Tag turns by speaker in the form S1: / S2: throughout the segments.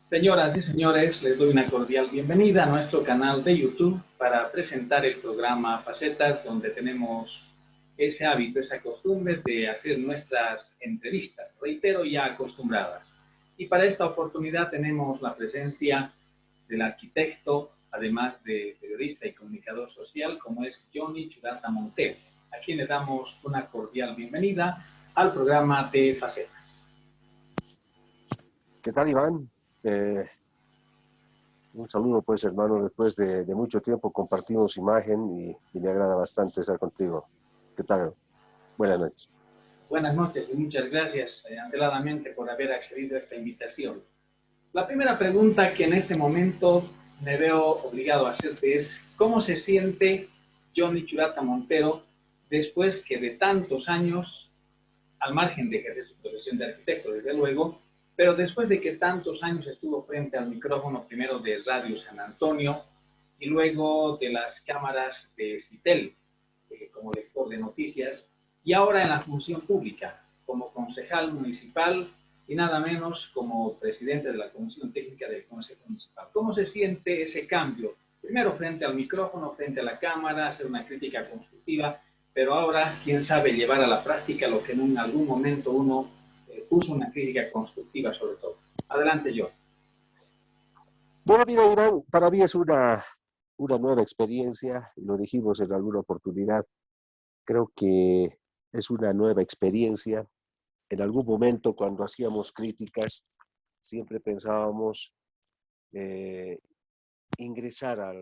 S1: Señoras y señores, les doy una cordial bienvenida a nuestro canal de YouTube para presentar el programa Facetas, donde tenemos ese hábito, esa costumbre de hacer nuestras entrevistas, reitero, ya acostumbradas. Y para esta oportunidad tenemos la presencia del arquitecto, además de periodista y comunicador social, como es Johnny Churata Montero, a quien le damos una cordial bienvenida al programa de Facetas.
S2: ¿Qué tal, Iván? Un saludo, pues, hermano. Después de mucho tiempo compartimos imagen y me agrada bastante estar contigo. ¿Qué tal? Buenas noches.
S1: Buenas noches y muchas gracias anteladamente por haber accedido a esta invitación. La primera pregunta que en este momento me veo obligado a hacerte es, ¿cómo se siente Johnny Churata Montero después que de tantos años, al margen de ejercer su profesión de arquitecto, desde luego, pero después de que tantos años estuvo frente al micrófono primero de Radio San Antonio y luego de las cámaras de Citel como lector de noticias y ahora en la función pública como concejal municipal y nada menos como presidente de la Comisión Técnica del Consejo Municipal? ¿Cómo se siente ese cambio? Primero frente al micrófono, frente a la cámara, hacer una crítica constructiva, pero ahora, quién sabe, llevar a la práctica lo que en algún momento uno puso una crítica constructiva sobre todo. Adelante, yo.
S2: Bueno, mira, Iván, para mí es una nueva experiencia, y lo dijimos en alguna oportunidad. Creo que es una nueva experiencia. En algún momento, cuando hacíamos críticas, siempre pensábamos eh, ingresar a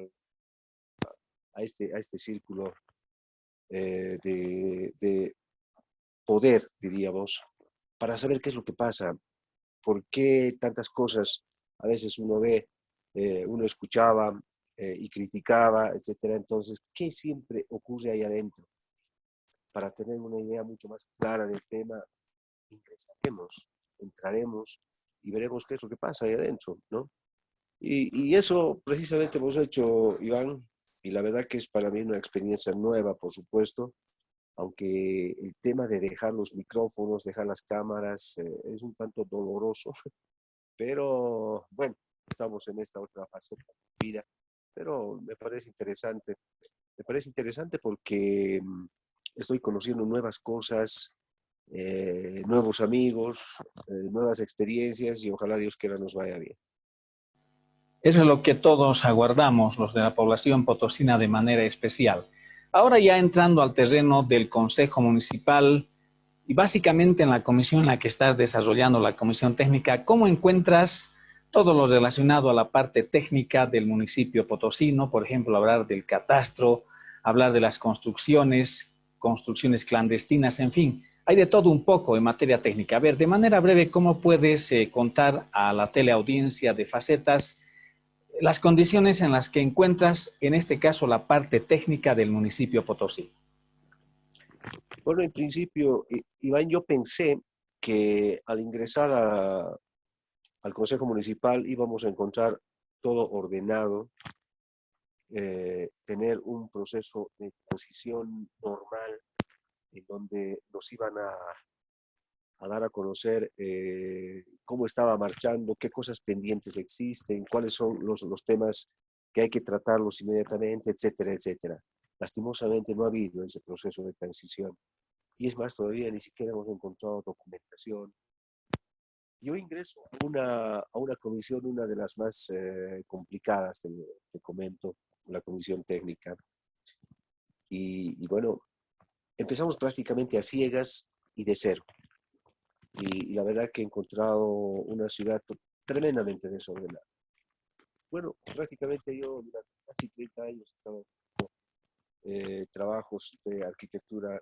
S2: este círculo de poder, diríamos, para saber qué es lo que pasa, por qué tantas cosas a veces uno ve, uno escuchaba y criticaba, etcétera. Entonces, ¿qué siempre ocurre ahí adentro? Para tener una idea mucho más clara del tema, ingresaremos, entraremos y veremos qué es lo que pasa ahí adentro, ¿no? Y eso precisamente hemos hecho, Iván, y la verdad que es para mí una experiencia nueva, por supuesto, aunque el tema de dejar los micrófonos, dejar las cámaras, es un tanto doloroso, pero bueno, estamos en esta otra fase de la vida, pero me parece interesante porque estoy conociendo nuevas cosas, nuevos amigos, nuevas experiencias y ojalá Dios quiera nos vaya bien.
S1: Eso es lo que todos aguardamos, los de la población potosina de manera especial. Ahora ya entrando al terreno del Consejo Municipal y básicamente en la comisión en la que estás desarrollando, la comisión técnica, ¿cómo encuentras todo lo relacionado a la parte técnica del municipio potosino? Por ejemplo, hablar del catastro, hablar de las construcciones, construcciones clandestinas, en fin. Hay de todo un poco en materia técnica. A ver, de manera breve, ¿cómo puedes contar a la teleaudiencia de Facetas las condiciones en las que encuentras, en este caso, la parte técnica del municipio Potosí?
S2: Bueno, en principio, Iván, yo pensé que al ingresar al Consejo Municipal íbamos a encontrar todo ordenado, tener un proceso de transición normal en donde nos iban a dar a conocer cómo estaba marchando, qué cosas pendientes existen, cuáles son los temas que hay que tratarlos inmediatamente, etcétera, etcétera. Lastimosamente no ha habido ese proceso de transición. Y es más, todavía ni siquiera hemos encontrado documentación. Yo ingreso a una comisión, una de las más complicadas, te comento, la comisión técnica. Y bueno, empezamos prácticamente a ciegas y de cero. Y la verdad que he encontrado una ciudad tremendamente desordenada. Bueno, prácticamente yo durante casi 30 años he estado en trabajos de arquitectura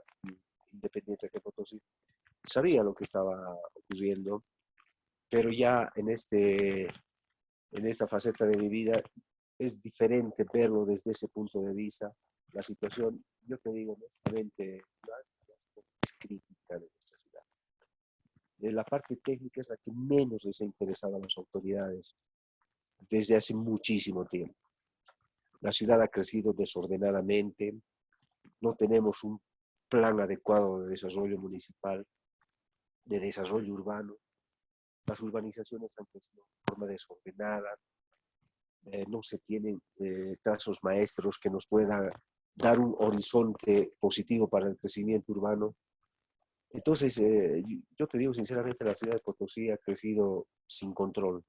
S2: independiente de Potosí. Sabía lo que estaba ocurriendo, pero ya en esta faceta de mi vida es diferente verlo desde ese punto de vista. La situación, yo te digo honestamente, es crítica de nuestra ciudad. La parte técnica es la que menos les ha interesado a las autoridades desde hace muchísimo tiempo. La ciudad ha crecido desordenadamente, no tenemos un plan adecuado de desarrollo municipal, de desarrollo urbano. Las urbanizaciones han crecido de forma desordenada, no se tienen trazos maestros que nos puedan dar un horizonte positivo para el crecimiento urbano. Entonces, yo te digo sinceramente, la ciudad de Potosí ha crecido sin control,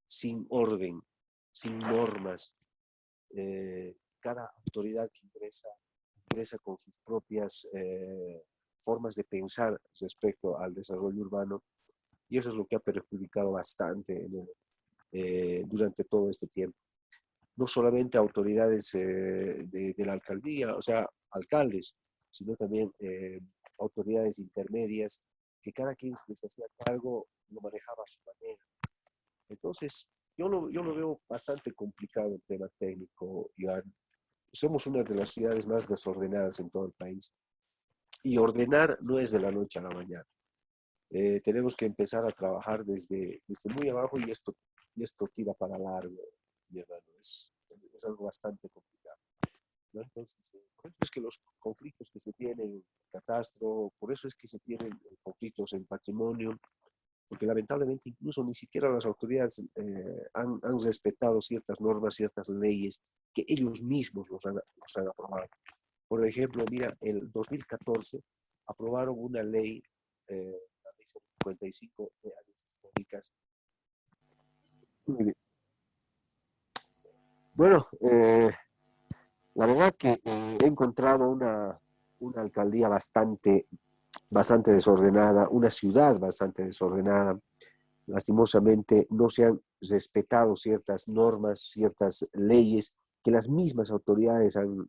S2: sin orden, sin normas. Cada autoridad que ingresa con sus propias formas de pensar respecto al desarrollo urbano, y eso es lo que ha perjudicado bastante durante todo este tiempo. No solamente autoridades de la alcaldía, o sea, alcaldes, sino también autoridades intermedias, que cada quien que se hacía cargo lo manejaba a su manera. Entonces, yo lo veo bastante complicado el tema técnico, Iván. Somos una de las ciudades más desordenadas en todo el país. Y ordenar no es de la noche a la mañana. Tenemos que empezar a trabajar desde muy abajo y esto tira para largo, mi hermano. Es algo bastante complicado, ¿no? Entonces, por eso es que los conflictos que se tienen en catastro, por eso es que se tienen conflictos en patrimonio, porque lamentablemente incluso ni siquiera las autoridades han respetado ciertas normas, ciertas leyes que ellos mismos los han aprobado. Por ejemplo, mira, el 2014 aprobaron una ley, la ley 55 de áreas históricas. Muy bien. Bueno, la verdad que he encontrado una alcaldía bastante desordenada, una ciudad bastante desordenada. Lastimosamente no se han respetado ciertas normas, ciertas leyes que las mismas autoridades han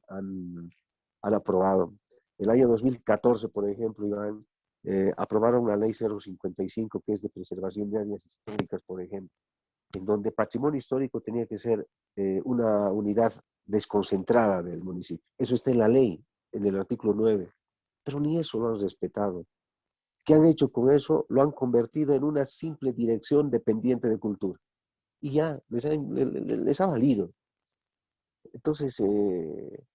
S2: aprobado. El año 2014, por ejemplo, Iván, aprobaron la ley 055, que es de preservación de áreas históricas, por ejemplo, en donde patrimonio histórico tenía que ser una unidad desconcentrada del municipio. Eso está en la ley, en el artículo 9, pero ni eso lo han respetado. ¿Qué han hecho con eso? Lo han convertido en una simple dirección dependiente de cultura. Y ya, les ha valido. Entonces,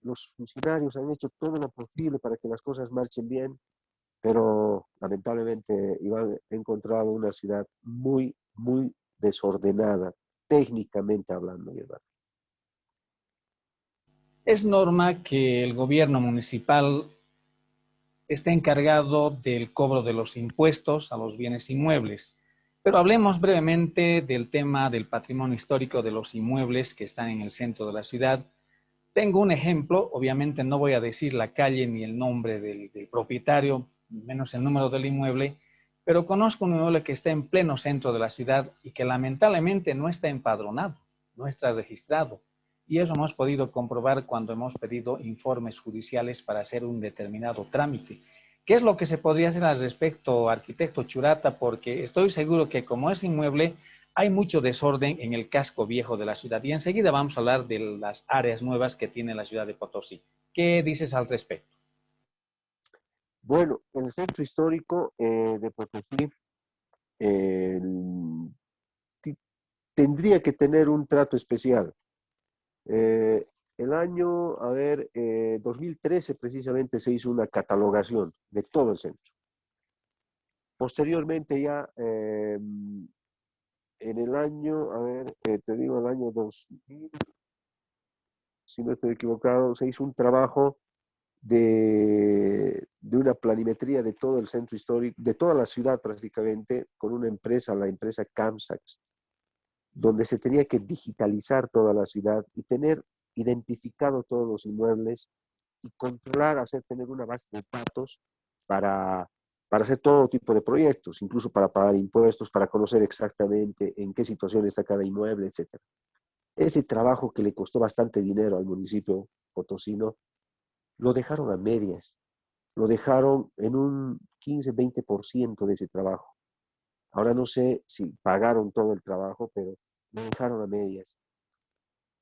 S2: los funcionarios han hecho todo lo posible para que las cosas marchen bien, pero lamentablemente Iván ha encontrado una ciudad muy desordenada, técnicamente hablando, ¿verdad?
S1: Es norma que el gobierno municipal esté encargado del cobro de los impuestos a los bienes inmuebles. Pero hablemos brevemente del tema del patrimonio histórico de los inmuebles que están en el centro de la ciudad. Tengo un ejemplo, obviamente no voy a decir la calle ni el nombre del propietario, menos el número del inmueble, pero conozco un inmueble que está en pleno centro de la ciudad y que lamentablemente no está empadronado, no está registrado. Y eso hemos podido comprobar cuando hemos pedido informes judiciales para hacer un determinado trámite. ¿Qué es lo que se podría hacer al respecto, arquitecto Churata? Porque estoy seguro que como es inmueble, hay mucho desorden en el casco viejo de la ciudad y enseguida vamos a hablar de las áreas nuevas que tiene la ciudad de Potosí. ¿Qué dices al respecto?
S2: Bueno, en el centro histórico de Potosí eh, tendría que tener un trato especial. El año, 2013 precisamente se hizo una catalogación de todo el centro. Posteriormente ya, en el año, te digo, el año 2000, si no estoy equivocado, se hizo un trabajo de una planimetría de todo el centro histórico, de toda la ciudad prácticamente, con una empresa, la empresa Camsax, donde se tenía que digitalizar toda la ciudad y tener identificado todos los inmuebles y controlar, tener una base de datos para, para hacer todo tipo de proyectos, incluso para pagar impuestos, para conocer exactamente en qué situación está cada inmueble, etc. Ese trabajo que le costó bastante dinero al municipio potosino, lo dejaron a medias, lo dejaron en un 15-20% de ese trabajo. Ahora no sé si pagaron todo el trabajo, pero lo dejaron a medias.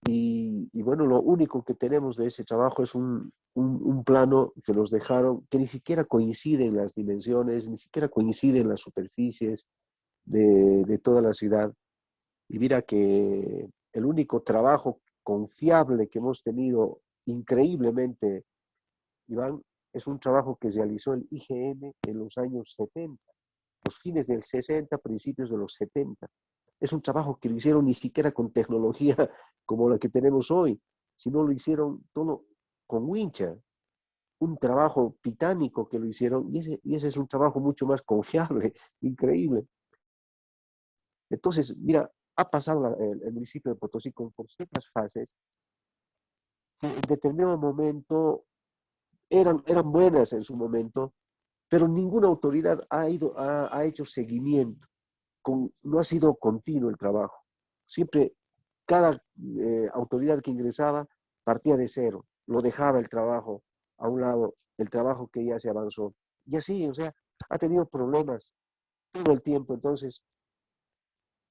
S2: Y bueno, lo único que tenemos de ese trabajo es un plano que nos dejaron, que ni siquiera coinciden las dimensiones, ni siquiera coinciden las superficies de toda la ciudad. Y mira que el único trabajo confiable que hemos tenido, increíblemente, Iván, es un trabajo que realizó el IGM en los años 70. los fines del 60, principios de los 70. Es un trabajo que lo hicieron ni siquiera con tecnología como la que tenemos hoy, sino lo hicieron todo con wincha, un trabajo titánico que lo hicieron, y ese es un trabajo mucho más confiable, increíble. Entonces, mira, ha pasado el municipio de Potosí por ciertas fases que en determinado momento eran buenas en su momento, pero ninguna autoridad ha hecho seguimiento, no ha sido continuo el trabajo. Siempre, cada autoridad que ingresaba partía de cero, lo dejaba el trabajo a un lado, el trabajo que ya se avanzó. Y así, o sea, ha tenido problemas todo el tiempo. Entonces,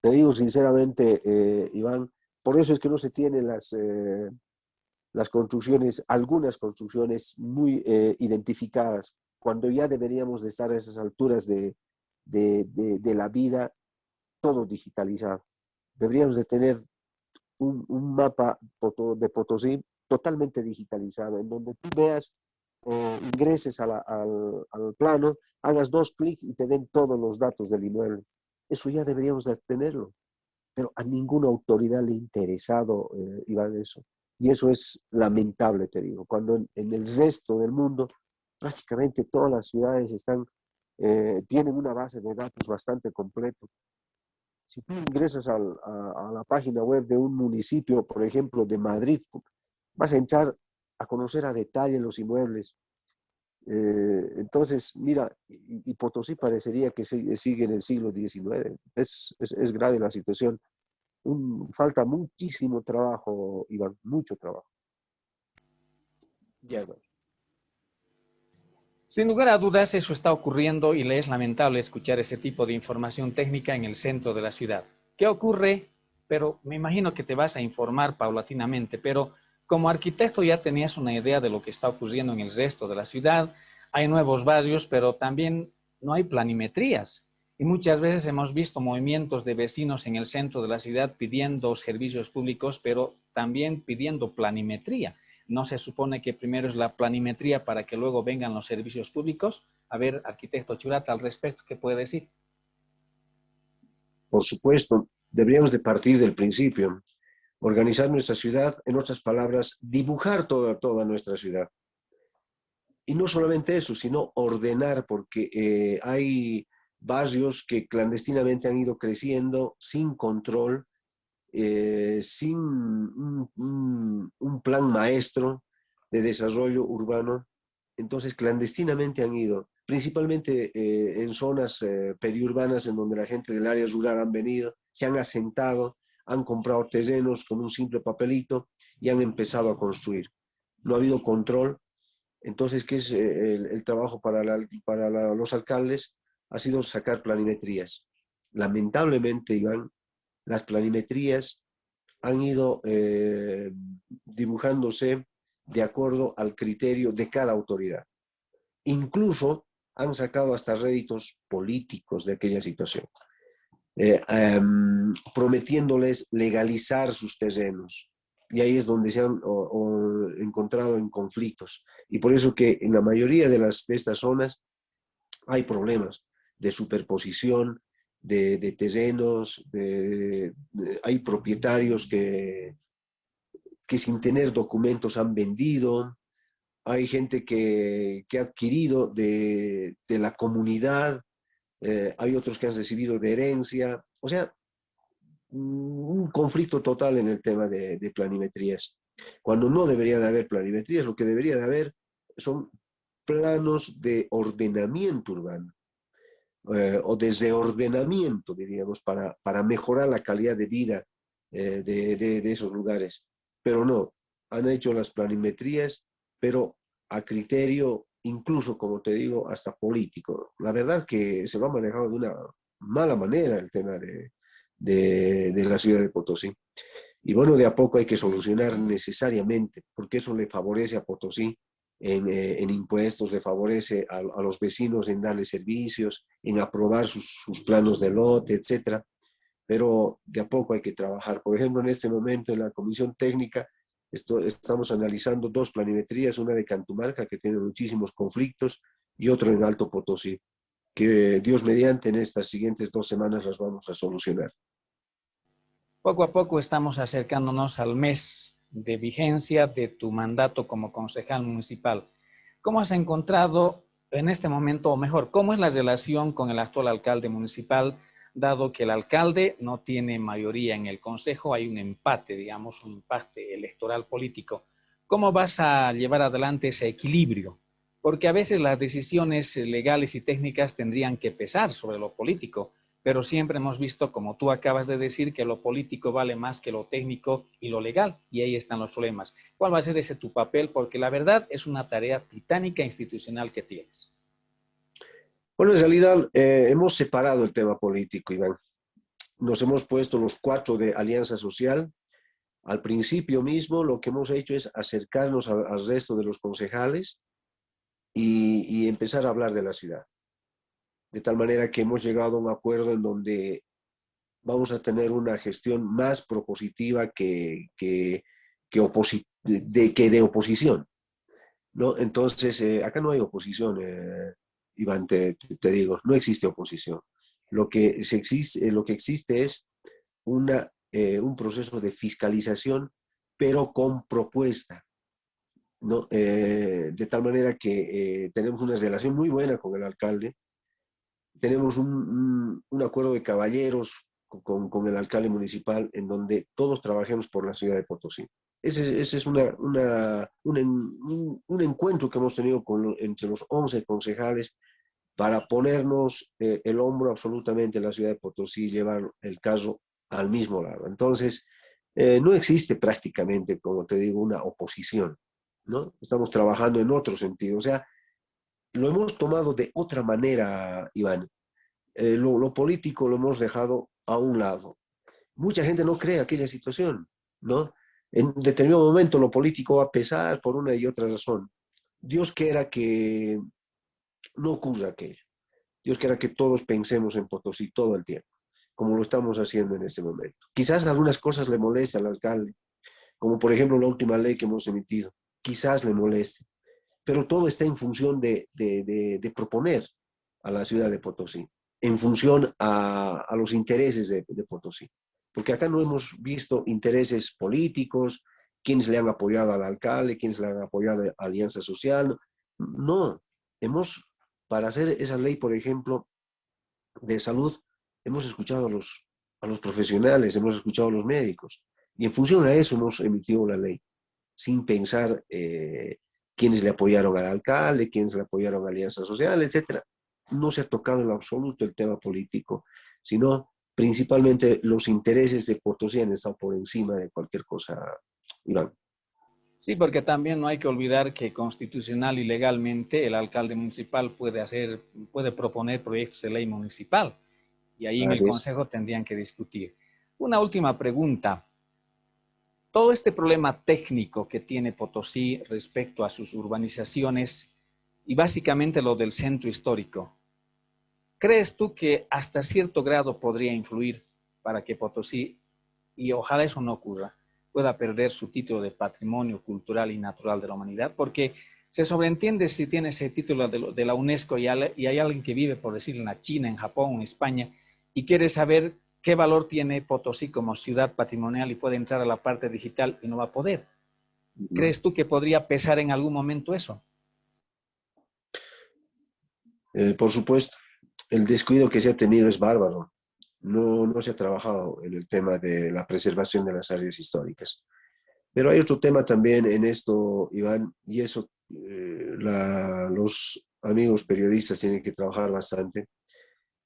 S2: te digo sinceramente, Iván, por eso es que no se tienen las construcciones, algunas construcciones muy identificadas, cuando ya deberíamos de estar a esas alturas de la vida, todo digitalizado. Deberíamos de tener un mapa de Potosí totalmente digitalizado, en donde tú veas, ingreses al plano, hagas 2 clics y te den todos los datos del inmueble. Eso ya deberíamos de tenerlo, pero a ninguna autoridad le ha interesado, Iván, eso. Y eso es lamentable, te digo, cuando en el resto del mundo prácticamente todas las ciudades tienen una base de datos bastante completa. Si tú ingresas a la página web de un municipio, por ejemplo, de Madrid, vas a entrar a conocer a detalle los inmuebles. Entonces, mira, y Potosí parecería que sigue en el siglo XIX. Es grave la situación. Falta muchísimo trabajo, Iván, mucho trabajo. Ya, bueno.
S1: Sin lugar a dudas, eso está ocurriendo y le es lamentable escuchar ese tipo de información técnica en el centro de la ciudad. ¿Qué ocurre? Pero me imagino que te vas a informar paulatinamente, pero como arquitecto ya tenías una idea de lo que está ocurriendo en el resto de la ciudad. Hay nuevos barrios, pero también no hay planimetrías. Y muchas veces hemos visto movimientos de vecinos en el centro de la ciudad pidiendo servicios públicos, pero también pidiendo planimetría. ¿No se supone que primero es la planimetría para que luego vengan los servicios públicos? A ver, arquitecto Churata, al respecto, ¿qué puede decir?
S2: Por supuesto, deberíamos de partir del principio, organizar nuestra ciudad, en otras palabras, dibujar toda nuestra ciudad. Y no solamente eso, sino ordenar, porque hay barrios que clandestinamente han ido creciendo sin control, sin un plan maestro de desarrollo urbano. Entonces, clandestinamente han ido, principalmente en zonas periurbanas en donde la gente del área rural han venido, se han asentado, han comprado terrenos con un simple papelito y han empezado a construir. No ha habido control. Entonces, ¿qué es el trabajo para los alcaldes? Ha sido sacar planimetrías. Lamentablemente, Iván, las planimetrías han ido dibujándose de acuerdo al criterio de cada autoridad. Incluso han sacado hasta réditos políticos de aquella situación, prometiéndoles legalizar sus terrenos. Y ahí es donde se han encontrado en conflictos. Y por eso que en la mayoría de estas zonas hay problemas de superposición, de terrenos, hay propietarios que sin tener documentos han vendido, hay gente que ha adquirido de la comunidad, hay otros que han recibido de herencia, o sea, un conflicto total en el tema de planimetrías. Cuando no debería de haber planimetrías, lo que debería de haber son planos de ordenamiento urbano, o de reordenamiento, diríamos, para mejorar la calidad de vida de esos lugares. Pero no, han hecho las planimetrías, pero a criterio, incluso, como te digo, hasta político. La verdad que se lo ha manejado de una mala manera el tema de la ciudad de Potosí. Y bueno, de a poco hay que solucionar necesariamente, porque eso le favorece a Potosí en impuestos, le favorece a los vecinos en darle servicios, en aprobar sus planos de lote, etcétera. Pero de a poco hay que trabajar. Por ejemplo, en este momento en la comisión técnica estamos analizando 2 planimetrías, una de Cantumarca, que tiene muchísimos conflictos, y otro en Alto Potosí. que Dios mediante en estas siguientes 2 semanas las vamos a solucionar.
S1: Poco a poco estamos acercándonos al mes de vigencia de tu mandato como concejal municipal. ¿Cómo has encontrado en este momento, o mejor, cómo es la relación con el actual alcalde municipal, dado que el alcalde no tiene mayoría en el consejo, hay un empate, digamos, un empate electoral político? ¿Cómo vas a llevar adelante ese equilibrio? Porque a veces las decisiones legales y técnicas tendrían que pesar sobre lo político, pero siempre hemos visto, como tú acabas de decir, que lo político vale más que lo técnico y lo legal, y ahí están los problemas. ¿Cuál va a ser ese tu papel? Porque la verdad es una tarea titánica institucional que tienes.
S2: Bueno, en realidad hemos separado el tema político, Iván. Nos hemos puesto los 4 de Alianza Social. Al principio mismo lo que hemos hecho es acercarnos al resto de los concejales y empezar a hablar de la ciudad. De tal manera que hemos llegado a un acuerdo en donde vamos a tener una gestión más propositiva que de oposición, ¿no? Entonces, acá no hay oposición, Iván, te digo, no existe oposición. Lo que existe es un proceso de fiscalización, pero con propuesta, ¿no? De tal manera que tenemos una relación muy buena con el alcalde, tenemos un acuerdo de caballeros con el alcalde municipal en donde todos trabajemos por la ciudad de Potosí. Ese es un encuentro que hemos tenido entre los 11 concejales para ponernos el hombro absolutamente en la ciudad de Potosí y llevar el caso al mismo lado. Entonces, no existe prácticamente, como te digo, una oposición, ¿no? Estamos trabajando en otro sentido. O sea, lo hemos tomado de otra manera, Iván. Lo político lo hemos dejado a un lado. Mucha gente no cree aquella situación, ¿no? En determinado momento lo político va a pesar por una y otra razón. Dios quiera que no ocurra aquello. Dios quiera que todos pensemos en Potosí todo el tiempo, como lo estamos haciendo en este momento. Quizás algunas cosas le moleste al alcalde, como por ejemplo la última ley que hemos emitido. Quizás le moleste, pero todo está en función de proponer a la ciudad de Potosí, en función a los intereses de Potosí. Porque acá no hemos visto intereses políticos, quienes le han apoyado al alcalde, quienes le han apoyado a Alianza Social. No, para hacer esa ley, por ejemplo, de salud, hemos escuchado a los profesionales, hemos escuchado a los médicos, y en función a eso hemos emitido la ley, sin pensar quiénes le apoyaron al alcalde, quiénes le apoyaron a Alianza Social, etcétera. No se ha tocado en lo absoluto el tema político, sino principalmente los intereses de Potosí han estado por encima de cualquier cosa, Iván.
S1: Sí, porque también no hay que olvidar que constitucional y legalmente el alcalde municipal puede proponer proyectos de ley municipal y ahí en el
S2: Así es.
S1: consejo tendrían que discutir. Una última pregunta. Todo este problema técnico que tiene Potosí respecto a sus urbanizaciones y básicamente lo del centro histórico, ¿crees tú que hasta cierto grado podría influir para que Potosí, y ojalá eso no ocurra, pueda perder su título de patrimonio cultural y natural de la humanidad? Porque se sobreentiende si tiene ese título de la UNESCO y hay alguien que vive, por decir, en la China, en Japón, en España, y quiere saber qué valor tiene Potosí como ciudad patrimonial y puede entrar a la parte digital y no va a poder. ¿Crees tú que podría pesar en algún momento eso?
S2: Por supuesto, el descuido que se ha tenido es bárbaro. No se ha trabajado en el tema de la preservación de las áreas históricas. Pero hay otro tema también en esto, Iván, y eso los amigos periodistas tienen que trabajar bastante,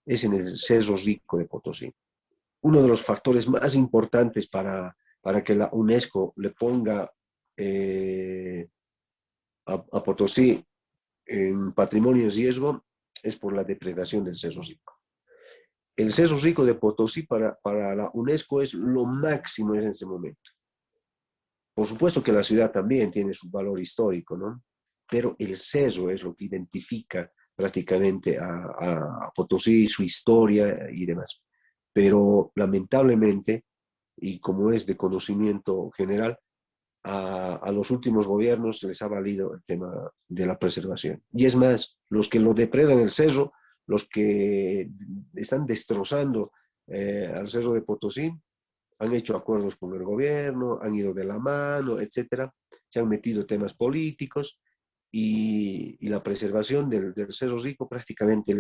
S2: es en el Cerro Rico de Potosí. Uno de los factores más importantes para que la UNESCO le ponga a Potosí en patrimonio en riesgo es por la depredación del Cerro Rico. El Cerro Rico de Potosí para la UNESCO es lo máximo en este momento. Por supuesto que la ciudad también tiene su valor histórico, ¿no? Pero el cerro es lo que identifica prácticamente a Potosí, su historia y demás. Pero lamentablemente, y como es de conocimiento general, a los últimos gobiernos se les ha valido el tema de la preservación. Y es más, los que lo depredan el cerro los que están destrozando al Cerro de Potosí, han hecho acuerdos con el gobierno, han ido de la mano, etcétera, se han metido temas políticos y la preservación del Cerro Rico prácticamente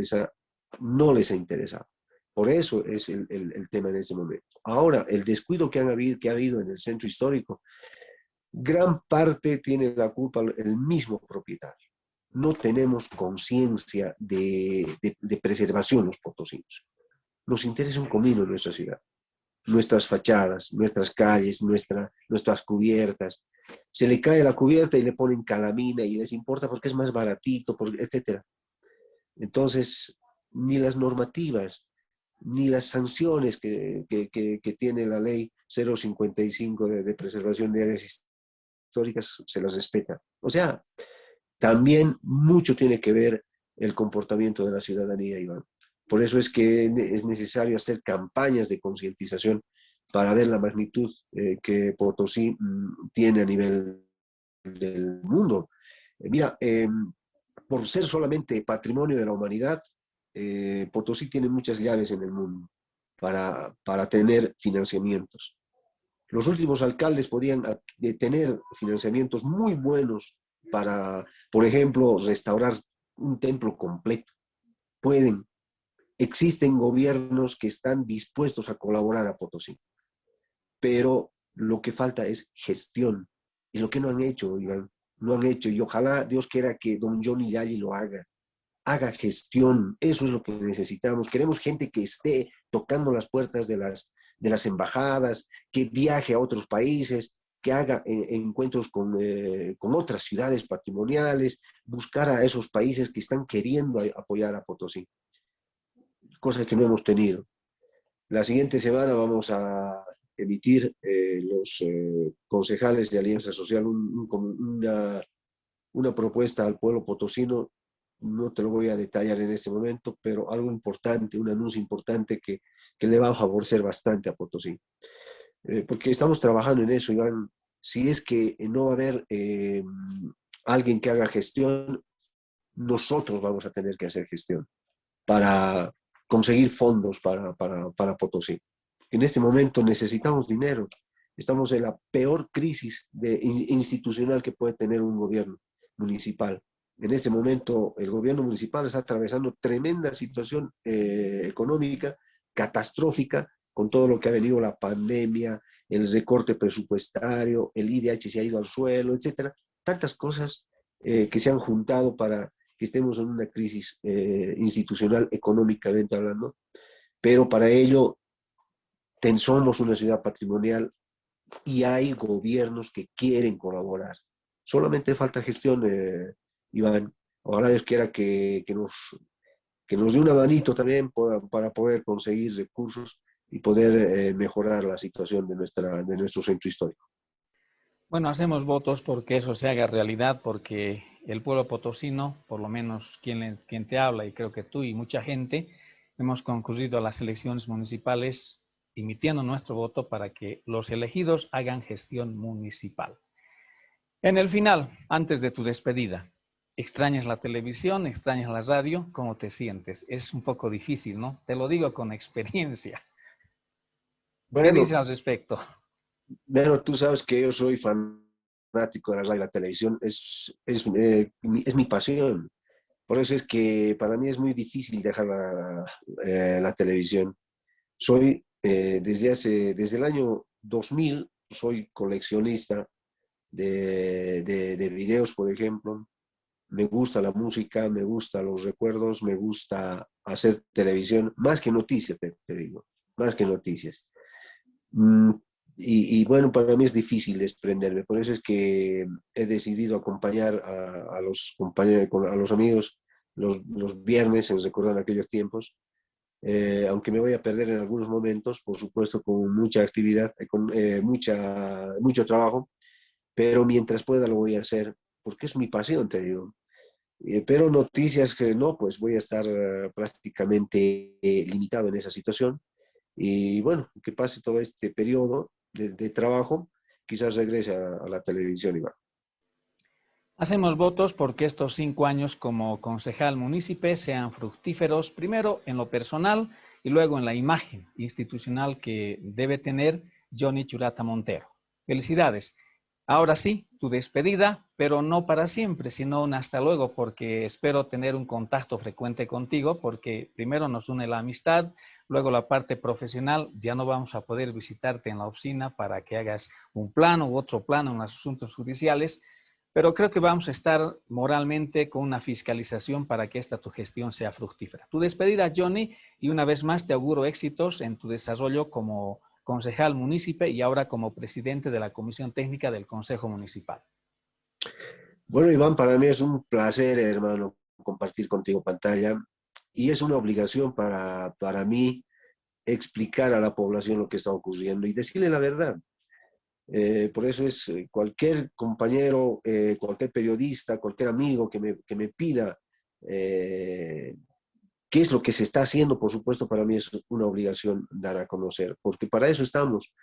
S2: no les ha interesado. Por eso es el tema en ese momento. Ahora, el descuido que ha habido en el centro histórico, gran parte tiene la culpa el mismo propietario. No tenemos conciencia de preservación los potosinos. Nos interesa un comino en nuestra ciudad, nuestras fachadas, nuestras calles, nuestras cubiertas. Se le cae la cubierta y le ponen calamina y les importa porque es más baratito, etc. Entonces, ni las normativas, ni las sanciones que tiene la ley 055 de preservación de áreas históricas se las respeta. O sea, también mucho tiene que ver el comportamiento de la ciudadanía, Iván. Por eso es que es necesario hacer campañas de concientización para ver la magnitud que Potosí tiene a nivel del mundo. Mira, por ser solamente patrimonio de la humanidad, Potosí tiene muchas llaves en el mundo para tener financiamientos. Los últimos alcaldes podían tener financiamientos muy buenos para, por ejemplo, restaurar un templo completo. Pueden. Existen gobiernos que están dispuestos a colaborar a Potosí, pero lo que falta es gestión. Y lo que no han hecho, Iván, no han hecho. Y ojalá Dios quiera que don Johnny Yali lo haga. Haga gestión. Eso es lo que necesitamos. Queremos gente que esté tocando las puertas de las embajadas, que viaje a otros países, que haga encuentros con otras ciudades patrimoniales, buscar a esos países que están queriendo apoyar a Potosí, cosa que no hemos tenido. La siguiente semana vamos a emitir los concejales de Alianza Social una propuesta al pueblo potosino. No te lo voy a detallar en este momento, pero algo importante, un anuncio importante que le va a favorecer bastante a Potosí. Porque estamos trabajando en eso, Iván. Si es que no va a haber alguien que haga gestión, nosotros vamos a tener que hacer gestión para conseguir fondos para Potosí. En este momento necesitamos dinero. Estamos en la peor crisis institucional que puede tener un gobierno municipal. En este momento el gobierno municipal está atravesando tremenda situación económica, catastrófica, con todo lo que ha venido la pandemia, el recorte presupuestario, el IDH se ha ido al suelo, etcétera. Tantas cosas que se han juntado para que estemos en una crisis institucional, económicamente hablando, pero para ello somos una ciudad patrimonial y hay gobiernos que quieren colaborar. Solamente falta gestión, Iván. Ojalá Dios quiera que nos dé una manito también para poder conseguir recursos y poder mejorar la situación de nuestro centro histórico.
S1: Bueno, hacemos votos porque eso se haga realidad, porque el pueblo potosino, por lo menos quien te habla, y creo que tú y mucha gente, hemos concurrido a las elecciones municipales emitiendo nuestro voto para que los elegidos hagan gestión municipal. En el final, antes de tu despedida, ¿extrañas la televisión? ¿Extrañas la radio? ¿Cómo te sientes? Es un poco difícil, ¿no? Te lo digo con experiencia. ¿Qué dices
S2: Bueno,
S1: al respecto?
S2: bueno, tú sabes que yo soy fanático de la radio y la televisión, es mi pasión. Por eso es que para mí es muy difícil dejar la televisión. Soy, desde el año 2000, soy coleccionista de videos, por ejemplo. Me gusta la música, me gustan los recuerdos, me gusta hacer televisión, más que noticias, te digo, más que noticias. Mm, bueno, para mí es difícil desprenderme, por eso es que he decidido acompañar a los compañeros, a los amigos los viernes en recordar aquellos tiempos, aunque me voy a perder en algunos momentos, por supuesto, con mucha actividad, con mucho trabajo, pero mientras pueda lo voy a hacer, porque es mi pasión, te digo. Pero noticias que no, pues voy a estar prácticamente limitado en esa situación. Y bueno, que pase todo este periodo de trabajo, quizás regrese a la televisión, Iván.
S1: Hacemos votos porque estos 5 años como concejal municipal sean fructíferos, primero en lo personal y luego en la imagen institucional que debe tener Johnny Churata Montero. Felicidades. Ahora sí, tu despedida, pero no para siempre, sino un hasta luego, porque espero tener un contacto frecuente contigo, porque primero nos une la amistad, luego la parte profesional, ya no vamos a poder visitarte en la oficina para que hagas un plano u otro plano en los asuntos judiciales, pero creo que vamos a estar moralmente con una fiscalización para que esta tu gestión sea fructífera. Tu despedida, Johnny, y una vez más te auguro éxitos en tu desarrollo como concejal municipal y ahora como presidente de la Comisión Técnica del Consejo Municipal.
S2: Bueno, Iván, para mí es un placer, hermano, compartir contigo pantalla y es una obligación para mí explicar a la población lo que está ocurriendo y decirle la verdad. Por eso es cualquier compañero, cualquier periodista, cualquier amigo que me pida qué es lo que se está haciendo, por supuesto, para mí es una obligación dar a conocer, porque para eso estamos.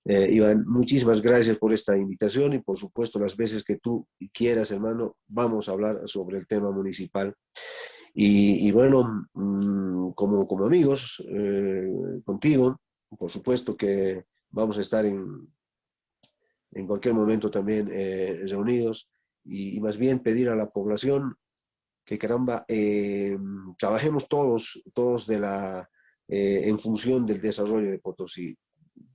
S2: Iván, muchísimas gracias por esta invitación y por supuesto las veces que tú quieras, hermano, vamos a hablar sobre el tema municipal. Y bueno, como amigos, contigo, por supuesto que vamos a estar en cualquier momento también reunidos y más bien pedir a la población que caramba, trabajemos todos en función del desarrollo de Potosí.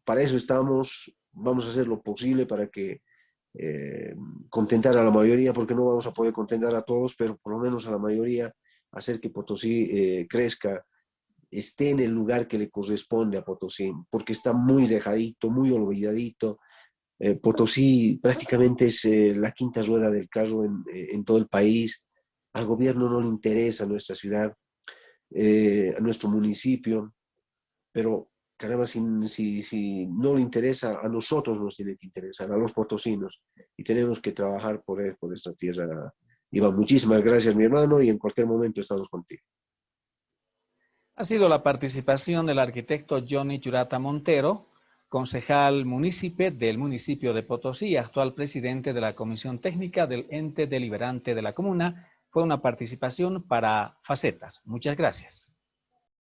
S2: Para eso estamos, vamos a hacer lo posible para que contentar a la mayoría, porque no vamos a poder contentar a todos, pero por lo menos a la mayoría, hacer que Potosí crezca, esté en el lugar que le corresponde a Potosí, porque está muy dejadito, muy olvidadito. Potosí prácticamente es la quinta rueda del carro en todo el país. Al gobierno no le interesa nuestra ciudad, a nuestro municipio, pero caramba, si no le interesa, a nosotros nos tiene que interesar, a los potosinos, y tenemos que trabajar por esta tierra. Iván, muchísimas gracias, mi hermano, y en cualquier momento estamos contigo.
S1: Ha sido la participación del arquitecto Johnny Churata Montero, concejal municipal del municipio de Potosí, actual presidente de la Comisión Técnica del ente deliberante de la comuna. Fue una participación para Facetas. Muchas gracias.